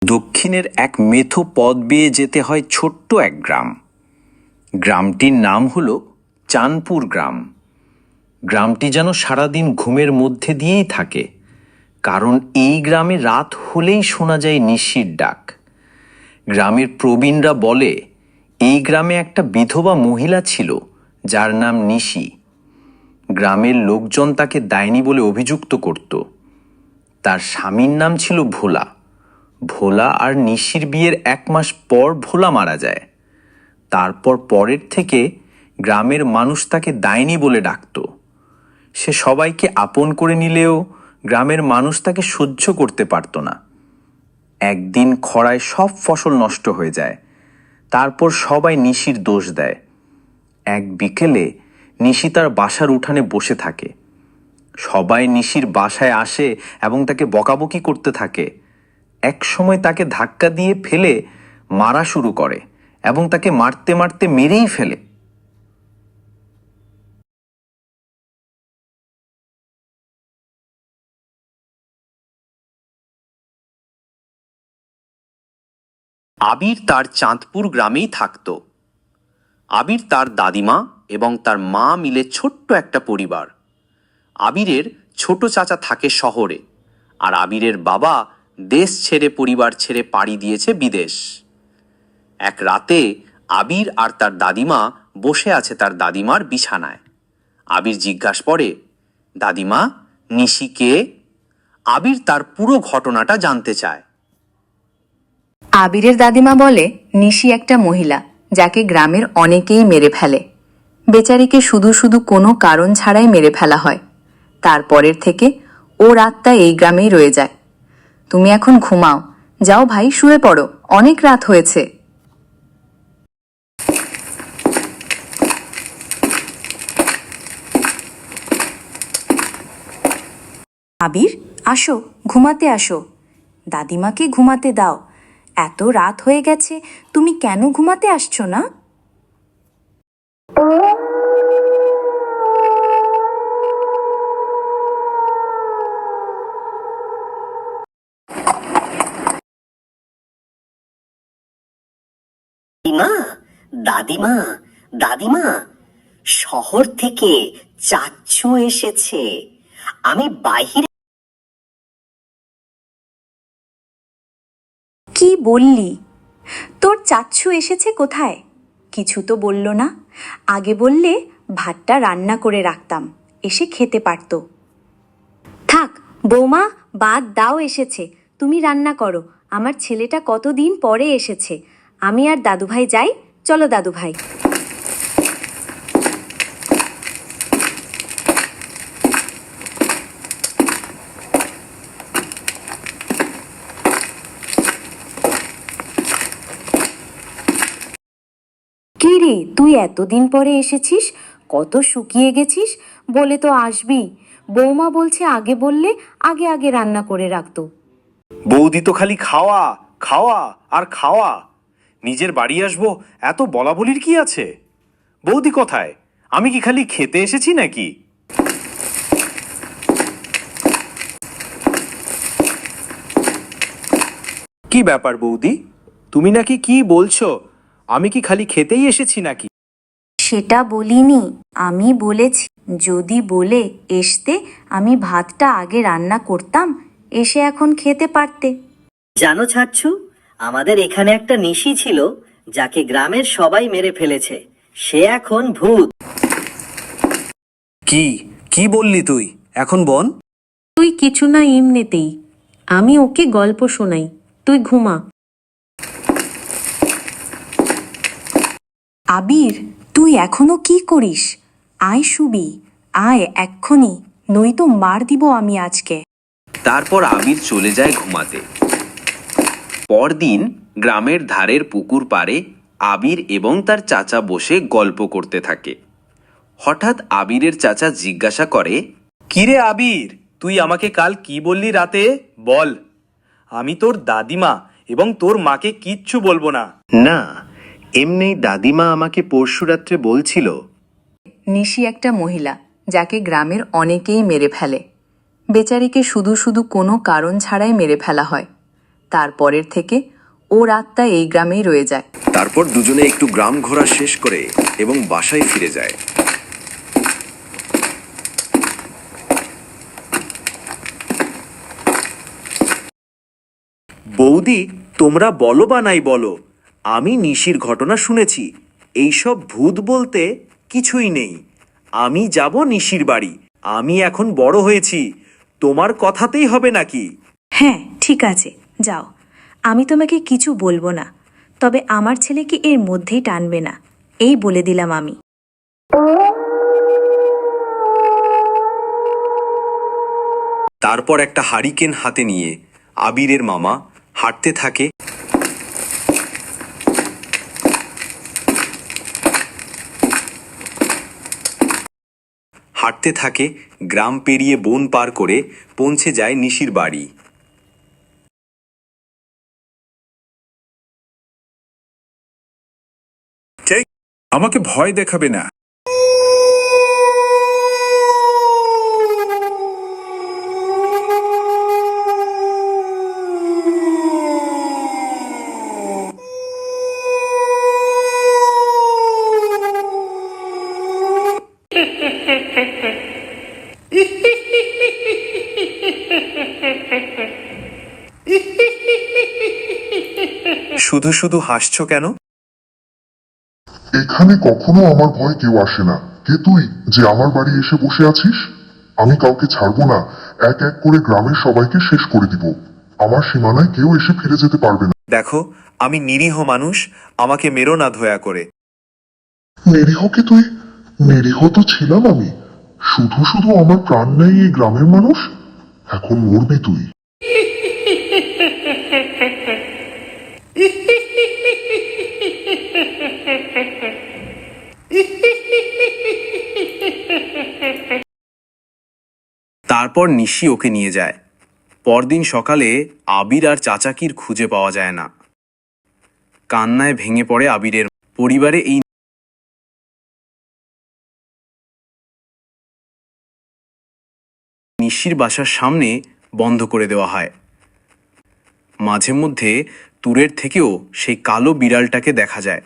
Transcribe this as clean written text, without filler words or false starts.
দক্ষিণের এক মেঠো পথ বেয়ে যেতে হয় ছোট্ট এক গ্রাম। গ্রামটির নাম হলো চাঁদপুর গ্রাম। গ্রামটি যেন সারাদিন ঘুমের মধ্যে দিয়েই থাকে, কারণ এই গ্রামে রাত হলেই শোনা যায় নিশির ডাক। গ্রামের প্রবীণরা বলে এই গ্রামে একটা বিধবা মহিলা ছিল যার নাম নিশি। গ্রামের লোকজন তাকে ডাইনি বলে অভিযুক্ত করত। তার স্বামীর নাম ছিল ভোলা। ভোলা আর নিশির বিয়ের 1 মাস পর ভোলা মারা যায়। তারপর পরের থেকে গ্রামের মানুষ তাকে ডাইনি বলে ডাকত। সে সবাইকে আপন করে নিলেও গ্রামের মানুষ তাকে সহ্য করতে পারত না। একদিন খরায় সব ফসল নষ্ট হয়ে যায়। তারপর সবাই নিশির দোষ দেয়। এক বিকেলে নিশি তার বাসার উঠানে বসে থাকে। সবাই নিশির বাসায় আসে এবং তাকে বকাবকি করতে থাকে। এক সময় তাকে ধাক্কা দিয়ে ফেলে মারা শুরু করে এবং তাকে মারতে মারতে মেরেই ফেলে। আবির তার চাঁদপুর গ্রামেই থাকত। আবির তার দাদিমা এবং তার মা মিলে ছোট্ট একটা পরিবার। আবিরের ছোট চাচা থাকে শহরে, আর আবিরের বাবা দেশ ছেড়ে পরিবার ছেড়ে পাড়ি দিয়েছে বিদেশ। এক রাতে আবির আর তার দাদিমা বসে আছে তার দাদিমার বিছানায়। আবির জিজ্ঞাসা করে, দাদিমা, নিশি কে? আবির তার পুরো ঘটনাটা জানতে চায়। আবিরের দাদিমা বলে, নিশি একটা মহিলা যাকে গ্রামের অনেকেই মেরে ফেলে। বেচারিকে শুধু শুধু কোনো কারণ ছাড়াই মেরে ফেলা হয়। তারপরের থেকে ওর আত্মা এই গ্রামেই রয়ে যায়। তুমি এখন ঘুমাও, যাও ভাই, শুয়ে পড়ো, অনেক রাত হয়েছে। আবির, আসো, ঘুমাতে আসো। দাদিমাকে ঘুমাতে দাও। এত রাত হয়ে গেছে, তুমি কেন ঘুমাতে আসছো না? দাদিমা, দাদিমা, দাদিমা, শহর থেকে চাচ্ছু এসেছে। আমি বাইরে। কি বললি? তোর চাচ্ছু এসেছে কোথায়? কিছু তো বলল না। আগে বললে ভাতটা রান্না করে রাখতাম, এসে খেতে পারতো। থাক বৌমা, বাদ দাও, এসেছে, তুমি রান্না করো। আমার ছেলেটা কতদিন পরে এসেছে। আমি আর দাদুভাই যাই। চলো দাদুভাই। কি রে, তুই এতদিন পরে এসেছিস? কত শুকিয়ে গেছিস। বলে তো আসবি। বৌমা বলছে আগে বললে আগে আগে রান্না করে রাখতো। বৌদি তো খালি খাওয়া খাওয়া আর খাওয়া। নিজের বাড়ি আসবো, এত বলা বলির কি আছে? বৌদি কোথায়? আমি কি খালি খেতে এসেছি নাকি? কি ব্যাপার বৌদি, তুমি নাকি কি বলছো? আমি কি খালি খেতেই এসেছি নাকি? সেটা বলিনি, আমি বলেছি যদি বলে এসতে আমি ভাতটা আগে রান্না করতাম, এসে এখন খেতে পারতে। জানো ছাচ্ছু, আমাদের এখানে একটা নিশি ছিল যাকে গ্রামের সবাই মেরে ফেলেছে। সে এখন ভূত। কি কি বললি তুই? এখন বল। তুই কিছু না, এমনিতেই আমি ওকে গল্প শোনাই, তুই ঘুমা। আবির, তুই এখনো কি করিস? আয় শুবি, আয় এক্ষুনি, নয়তো মার দিব আমি আজকে। তারপর আবির চলে যায় ঘুমাতে। পরদিন গ্রামের ধারের পুকুর পাড়ে আবির এবং তার চাচা বসে গল্প করতে থাকে। হঠাৎ আবিরের চাচা জিজ্ঞাসা করে, কিরে আবির, তুই আমাকে কাল কি বললি রাতে? বল। আমি তোর দাদিমা এবং তোর মাকে কিচ্ছু বলবো না। না, এমনি দাদিমা আমাকে পরশু রাত্রে বলছিল নিশি একটা মহিলা যাকে গ্রামের অনেকেই মেরে ফেলে। বেচারিকে শুধু শুধু কোনো কারণ ছাড়াই মেরে ফেলা হয়। তারপরের থেকে ওর আত্মা এই গ্রামেই রয়ে যায়। তারপর দুজনে একটু গ্রাম ঘোরা শেষ করে এবং বাসায় ফিরে যায়। বৌদি, তোমরা বলো বা নাই বলো, আমি নিশির ঘটনা শুনেছি। এইসব ভূত বলতে কিছুই নেই। আমি যাব নিশির বাড়ি। আমি এখন বড় হয়েছি, তোমার কথাতেই হবে নাকি? হ্যাঁ, ঠিক আছে, যাও। আমি তোমাকে কিছু বলবো না, তবে আমার ছেলেকে এর মধ্যেই টানবে না, এই বলে দিলাম আমি। তারপর একটা হারিকেন হাতে নিয়ে আবিরের মামা হাঁটতে থাকে। হাঁটতে থাকে, গ্রাম পেরিয়ে বন পার করে পৌঁছে যায় নিশির বাড়ি। আমাকে ভয় দেখাবে না। শুধু শুধু হাসছো কেন? এখানে কখনো আমার ভয় কেউ আসে না। কে তুই যে আমার বাড়ি এসে বসে আছিস? আমি কাউকে ছাড়বো না। এক এক করে গ্রামের সবাইকে শেষ করে দিব। আমার সীমানায় কেউ এসে ফিরে যেতে পারবে না। দেখো, আমি নিরীহ মানুষ, আমাকে মেরো না দয়া করে। নিরীহ কে তুই? নিরীহ তো ছিলাম আমি। শুধু শুধু আমার প্রাণ নেই এই গ্রামের মানুষ। এখন মরবি তুই। তারপর নিশি ওকে নিয়ে যায়। পরদিন সকালে আবির আর চাচাকির খুঁজে পাওয়া যায় না। কান্নায় ভেঙে পড়ে আবিরের পরিবারে। এই নিশির বাসার সামনে বন্ধ করে দেওয়া হয়। মাঝে মধ্যে দূরের থেকেও সেই কালো বিড়ালটাকে দেখা যায়।